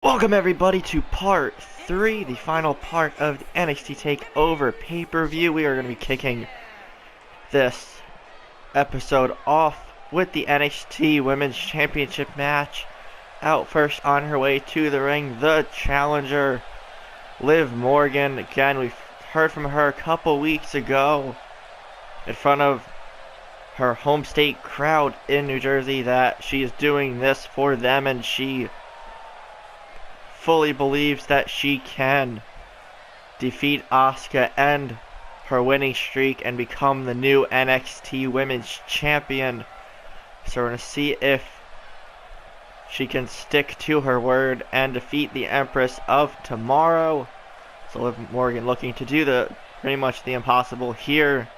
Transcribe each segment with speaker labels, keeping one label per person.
Speaker 1: Welcome everybody to part 3, the final part of the NXT Takeover pay-per-view. We are going to be kicking this episode off with the NXT Women's Championship match. Out first on her way to the ring, the challenger, Liv Morgan. Again, we've heard from her a couple weeks ago in front of her home state crowd in New Jersey that she is doing this for them, and she fully believes that she can defeat Asuka, end her winning streak, and become the new NXT Women's Champion. So we're going to see if she can stick to her word and defeat the Empress of Tomorrow. So Liv Morgan looking to do pretty much the impossible here,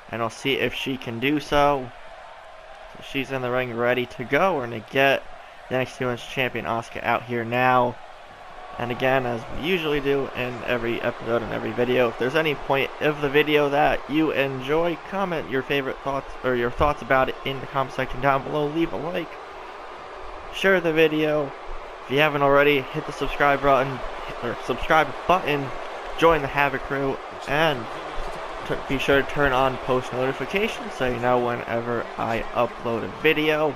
Speaker 1: and we'll see if she can do so. So she's in the ring ready to go. We're going to get the NXT Women's Champion Asuka out here now. And again, as we usually do in every episode and every video, if there's any point of the video that you enjoy, comment your favorite thoughts or your thoughts about it in the comment section down below. Leave a like, share the video. If you haven't already, hit the subscribe button, join the Havoc crew, and be sure to turn on post notifications so you know whenever I upload a video.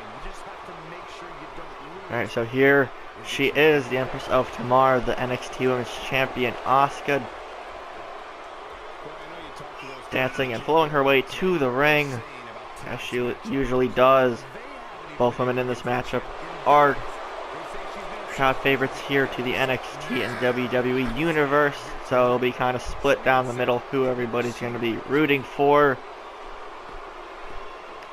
Speaker 1: Alright, so here she is, the Empress of Tomorrow, the NXT Women's Champion, Asuka, dancing and flowing her way to the ring, as she usually does. Both women in this matchup are crowd favorites here to the NXT and WWE Universe, so it'll be kind of split down the middle who everybody's going to be rooting for.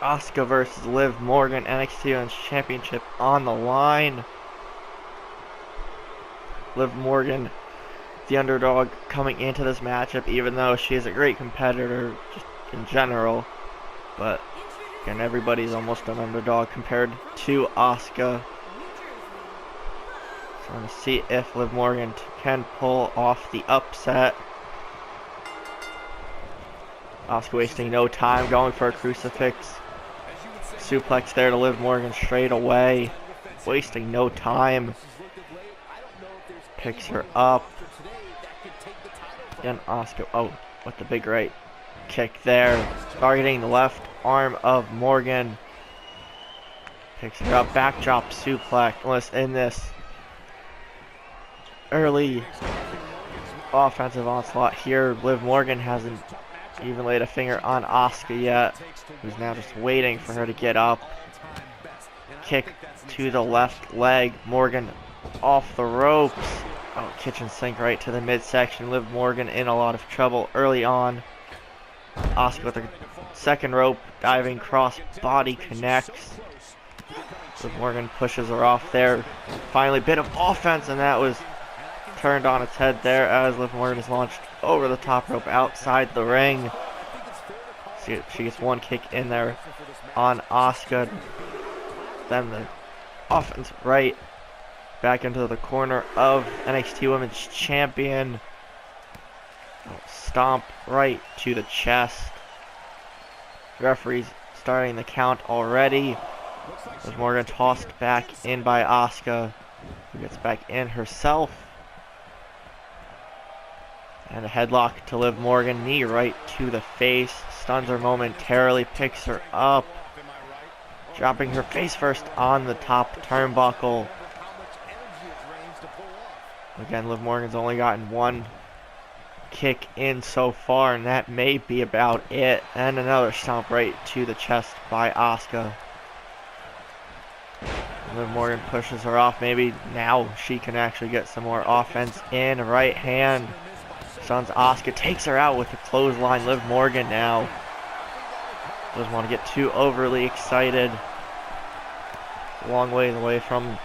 Speaker 1: Asuka versus Liv Morgan, NXT Women's Championship on the line. Liv Morgan, the underdog coming into this matchup, even though she is a great competitor just in general. But again, everybody's almost an underdog compared to Asuka. So I'm going to see if Liv Morgan can pull off the upset. Asuka wasting no time, going for a crucifix. Suplex there to Liv Morgan straight away. Wasting no time. Picks her up. Then Asuka, oh, with the big right kick there. Targeting the left arm of Morgan. Picks her up, backdrop suplex. In this early offensive onslaught here, Liv Morgan hasn't even laid a finger on Asuka yet, who's now just waiting for her to get up. Kick to the left leg. Morgan off the ropes. Oh, kitchen sink right to the midsection. Liv Morgan in a lot of trouble early on. Asuka with the second rope, diving cross body connects. Liv Morgan pushes her off there. Finally, bit of offense, and that was turned on its head there as Liv Morgan is launched over the top rope outside the ring. She gets one kick in there on Asuka. Then the offense right back into the corner of NXT Women's Champion. Stomp right to the chest. Referee's starting the count already. Liv Morgan tossed back in by Asuka, who gets back in herself. And a headlock to Liv Morgan, knee right to the face. Stuns her momentarily, picks her up. Dropping her face first on the top turnbuckle. Again, Liv Morgan's only gotten one kick in so far, and that may be about it. And another stomp right to the chest by Asuka. Liv Morgan pushes her off. Maybe now she can actually get some more offense in. Right hand stuns Asuka, takes her out with a clothesline. Liv Morgan now doesn't want to get too overly excited. A long ways away from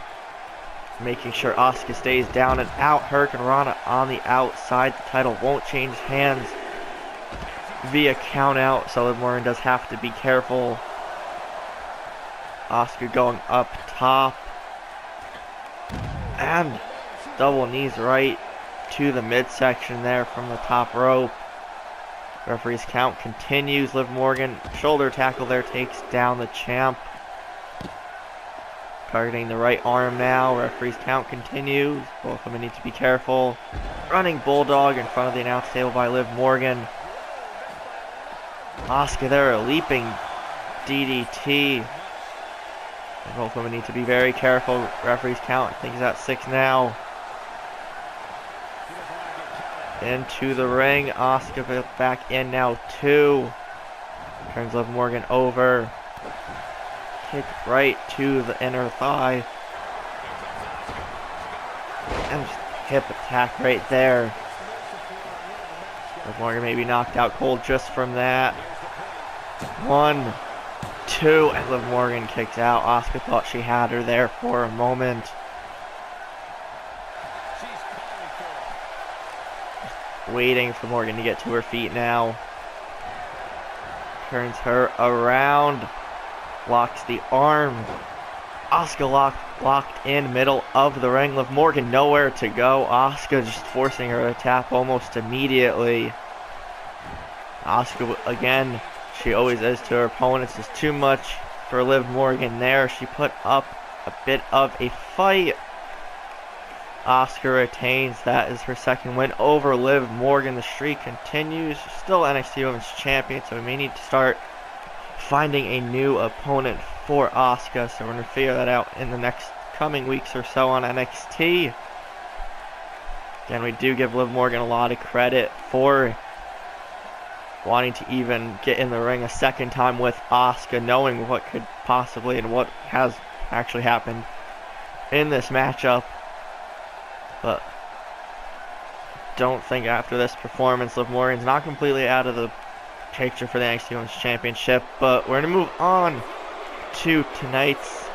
Speaker 1: making sure Asuka stays down and out. Hurricane Rana on the outside. The title won't change hands via count out, so Liv Morgan does have to be careful. Asuka going up top. And double knees right to the midsection there from the top rope. Referee's count continues. Liv Morgan, shoulder tackle there, takes down the champ. Targeting the right arm now. Referee's count continues. Both women need to be careful. Running bulldog in front of the announce table by Liv Morgan. Asuka there, a leaping DDT. And both women need to be very careful. Referee's count, I think he's at 6 now. Into the ring. Asuka back in now, 2. Turns Liv Morgan over. Kick right to the inner thigh. And just hip attack right there. Liv Morgan may be knocked out cold just from that. 1, 2, and Liv Morgan kicks out. Asuka thought she had her there for a moment. Just waiting for Morgan to get to her feet now. Turns her around. Locks the arm. Asuka locked in middle of the ring. Liv Morgan nowhere to go. Asuka just forcing her to tap almost immediately. Asuka again, she always is to her opponents. It's too much for Liv Morgan there. She put up a bit of a fight. Asuka retains. That is her second win over Liv Morgan. The streak continues. She's still NXT Women's Champion, so we may need to start finding a new opponent for Asuka. So we're going to figure that out in the next coming weeks or so on NXT. Again, we do give Liv Morgan a lot of credit for wanting to even get in the ring a second time with Asuka, knowing what could possibly and what has actually happened in this matchup. But don't think after this performance Liv Morgan's not completely out of the picture for the NXT Women's Championship. But we're going to move on to tonight's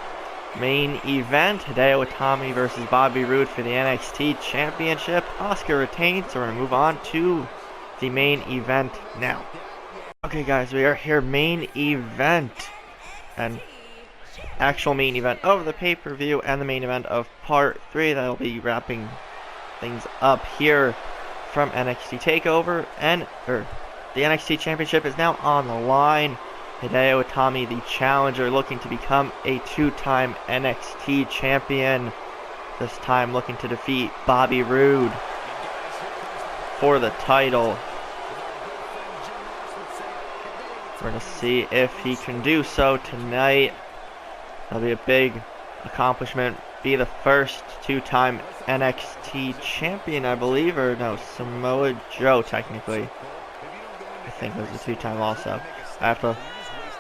Speaker 1: main event. Hideo Itami versus Bobby Roode for the NXT Championship. Asuka retains, so we're going to move on to the main event now. Okay guys, we are here, main event, and actual main event of the pay-per-view and the main event of part 3. That'll be wrapping things up here from NXT TakeOver, and the NXT Championship is now on the line. Hideo Itami, the challenger, looking to become a 2-time NXT champion. This time looking to defeat Bobby Roode for the title. We're going to see if he can do so tonight. That'll be a big accomplishment. Be the first 2-time NXT champion, I believe, or no, Samoa Joe technically. I think it was a 2-time also. I have to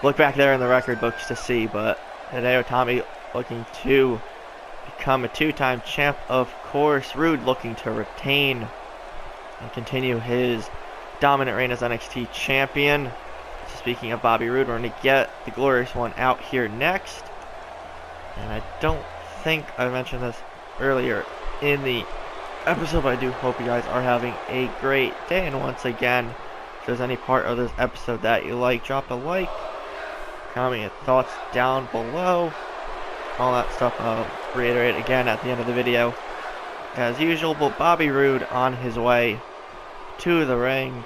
Speaker 1: look back there in the record books to see, but Hideo Itami looking to become a 2-time champ, of course. Roode looking to retain and continue his dominant reign as NXT champion. So speaking of Bobby Roode, we're going to get the Glorious One out here next. And I don't think I mentioned this earlier in the episode, but I do hope you guys are having a great day. And once again, if there's any part of this episode that you like, drop a like, comment your thoughts down below, all that stuff. I'll reiterate again at the end of the video as usual. But Bobby Roode on his way to the ring,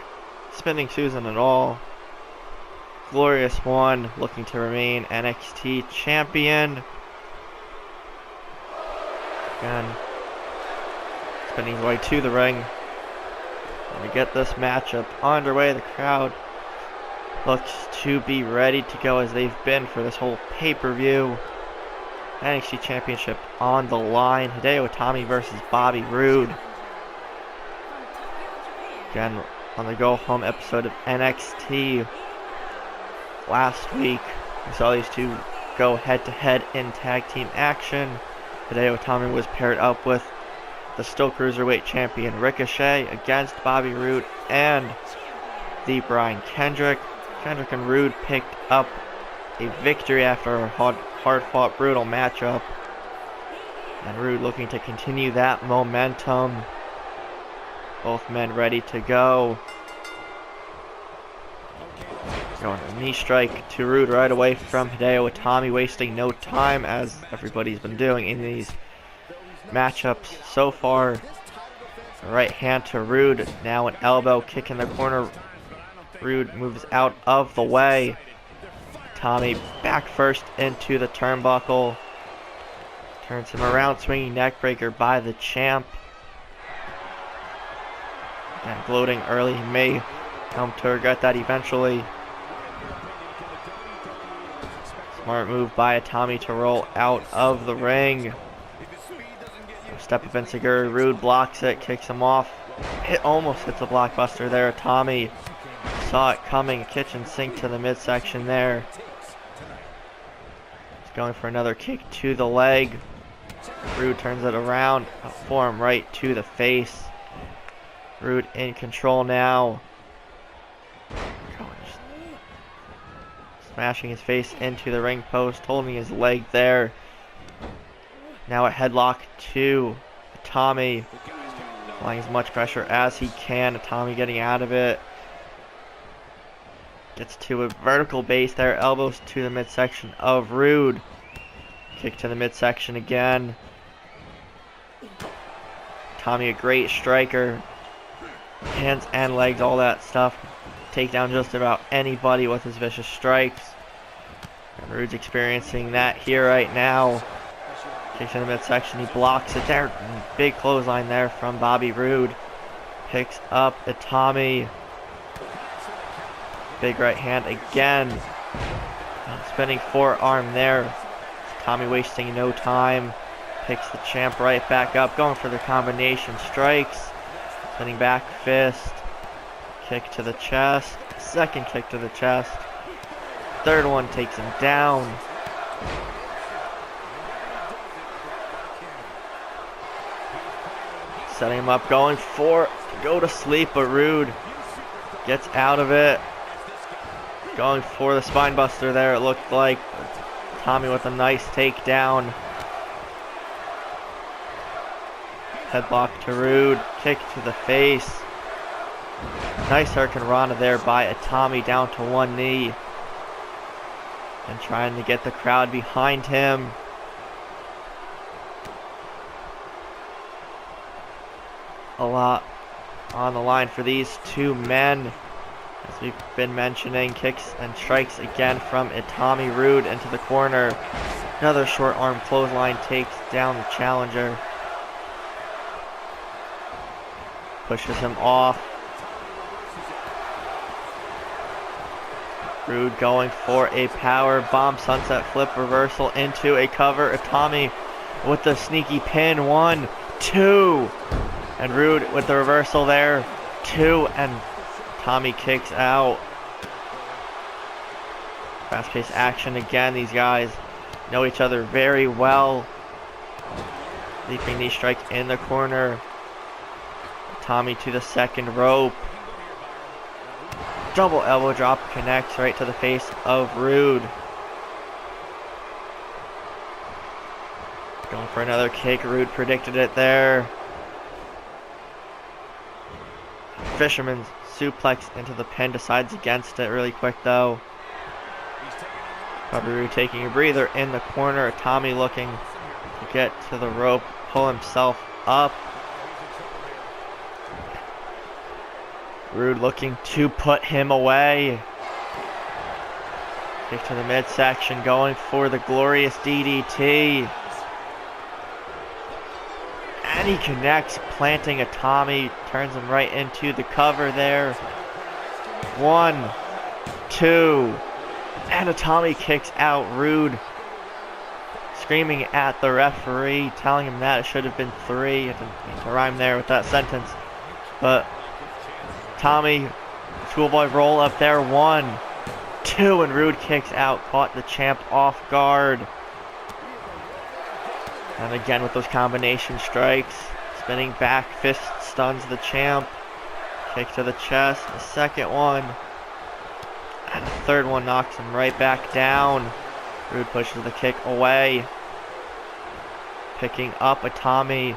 Speaker 1: spinning Susan and all. Glorious One looking to remain NXT champion. Again, spinning his way to the ring. We get this matchup underway. The crowd looks to be ready to go, as they've been for this whole pay-per-view. NXT Championship on the line. Hideo Itami versus Bobby Roode. Again, on the go-home episode of NXT last week, we saw these two go head-to-head in tag team action. Hideo Itami was paired up with the still Cruiserweight champion Ricochet against Bobby Roode and the Brian Kendrick. Kendrick and Roode picked up a victory after a hard-fought, brutal matchup. And Roode looking to continue that momentum. Both men ready to go. Going a knee strike to Roode right away from Hideo Itami, wasting no time, as everybody's been doing in these matchups so far. Right hand to Roode, now an elbow kick in the corner. Roode moves out of the way. Itami back first into the turnbuckle. Turns him around, swinging neckbreaker by the champ. And gloating early, he may come to regret that eventually. Smart move by Itami to roll out of the ring. Step up Insecure, Rude blocks it, kicks him off. It almost hits a blockbuster there. Itami saw it coming, kitchen sink to the midsection there. He's going for another kick to the leg. Rude turns it around, a forearm right to the face. Rude in control now. Smashing his face into the ring post, holding his leg there. Now a headlock to Itami. Applying as much pressure as he can. Itami getting out of it. Gets to a vertical base there. Elbows to the midsection of Rude. Kick to the midsection again. Itami, a great striker. Hands and legs, all that stuff. Take down just about anybody with his vicious strikes. And Rude's experiencing that here right now. Kicks in the midsection, he blocks it there. Big clothesline there from Bobby Roode. Picks up Itami. Big right hand again. Spinning forearm there. Itami wasting no time. Picks the champ right back up, going for the combination strikes. Spinning back fist. Kick to the chest. Second kick to the chest. Third one takes him down. Setting him up, going for to go to sleep, but Rude gets out of it. Going for the spine buster there, it looked like. Tommy with a nice takedown. Headlock to Rude, kick to the face. Nice hurricanrana there by Itami, down to one knee. And trying to get the crowd behind him. A lot on the line for these two men. As we've been mentioning, kicks and strikes again from Itami. Rude into the corner. Another short arm clothesline takes down the challenger. Pushes him off. Rude going for a power bomb sunset flip reversal into a cover. Itami with the sneaky pin. 1, 2. And Rude with the reversal there. 2, and Tommy kicks out. Fast-paced action again. These guys know each other very well. Leaping knee strike in the corner. Tommy to the second rope. Double elbow drop connects right to the face of Rude. Going for another kick. Rude predicted it there. Fisherman's suplex into the pin, decides against it really quick though. Bobby Roode taking a breather in the corner. Tommy looking to get to the rope, pull himself up. Rude looking to put him away. Kick to the midsection, going for the glorious DDT. And he connects, planting Itami, turns him right into the cover there. 1, 2, and Itami kicks out. Rude screaming at the referee, telling him that it should have been 3. I didn't mean to rhyme there with that sentence. But Tommy, schoolboy roll up there. 1, 2, and Rude kicks out, caught the champ off guard. And again with those combination strikes. Spinning back fist stuns the champ. Kick to the chest. The second one. And the third one knocks him right back down. Rude pushes the kick away. Picking up Itami.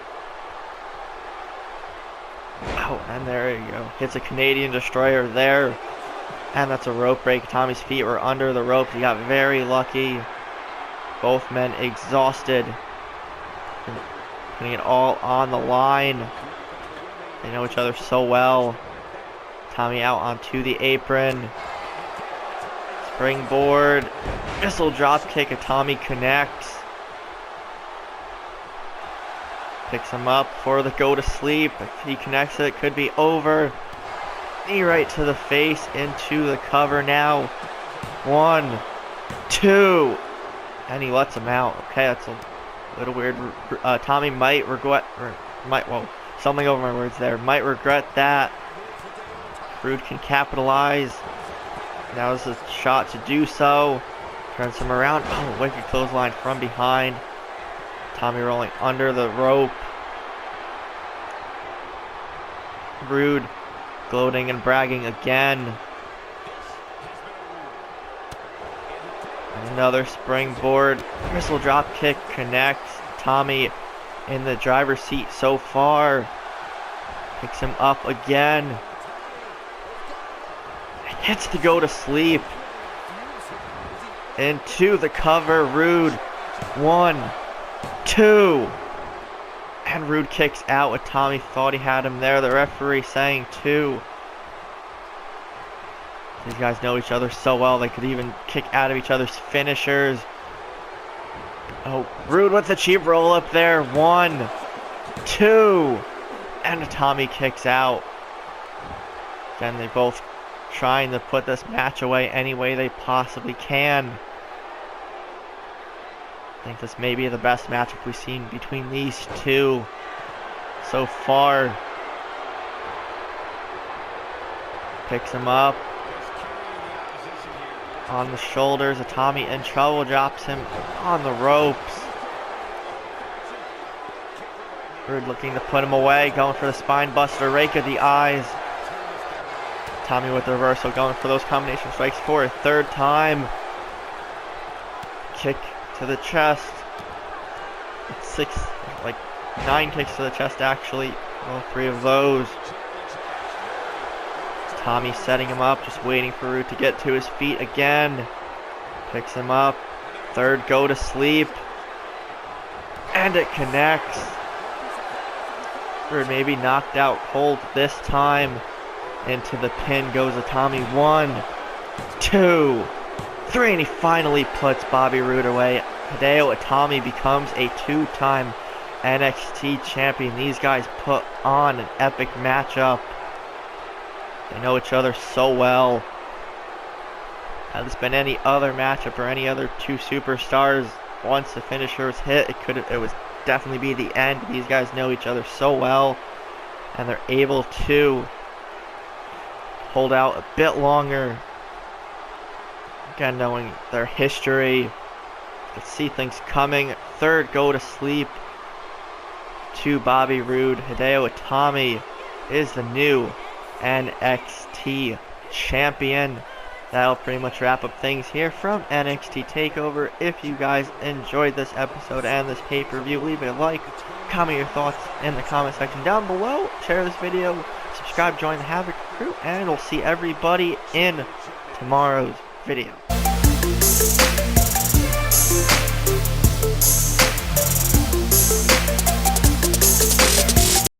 Speaker 1: Oh, and there you go. Hits a Canadian Destroyer there. And that's a rope break. Tommy's feet were under the ropes. He got very lucky. Both men exhausted. Putting it all on the line. They know each other so well. Tommy out onto the apron. Springboard. Missile drop kick. Itami connects. Picks him up for the go to sleep. If he connects it, could be over. Knee right to the face, into the cover now. 1, 2, and he lets him out. Okay, that's a little weird. Tommy might regret, stumbling over my words there. Might regret that. Rude can capitalize. Now is a shot to do so. Turns him around. Oh, wicked clothesline from behind. Tommy rolling under the rope. Rude gloating and bragging again. Another springboard. Missile drop kick connects. Tommy in the driver's seat so far. Picks him up again. Hits to go to sleep. Into the cover. Rude. 1, 2. And Rude kicks out what Tommy thought he had him there. The referee saying 2. These guys know each other so well, they could even kick out of each other's finishers. Oh, Rude with the cheap roll up there. 1, 2. And Tommy kicks out. Again, they both trying to put this match away any way they possibly can. I think this may be the best matchup we've seen between these two so far. Picks him up on the shoulders. Itami in trouble, drops him on the ropes. Rude looking to put him away, going for the spine buster, rake of the eyes. Tommy with the reversal, going for those combination strikes for a third time. Kick to the chest. 9 kicks to the chest actually. All 3 of those. Tommy setting him up, just waiting for Rude to get to his feet again. Picks him up. Third go to sleep. And it connects. Rude maybe knocked out cold this time. Into the pin goes Itami. 1, 2, 3, and he finally puts Bobby Roode away. Hideo Itami becomes a 2-time NXT champion. These guys put on an epic matchup. They know each other so well. Had this been any other matchup or any other 2 superstars, once the finisher was hit, it would definitely be the end. These guys know each other so well, and they're able to hold out a bit longer. Again, knowing their history, you can see things coming. Third go to sleep to Bobby Roode. Hideo Itami is the new NXT champion. That'll pretty much wrap up things here from NXT TakeOver. If you guys enjoyed this episode and this pay-per-view, leave it a like, comment your thoughts in the comment section down below, share this video, subscribe, join the Havoc crew, and we'll see everybody in tomorrow's video.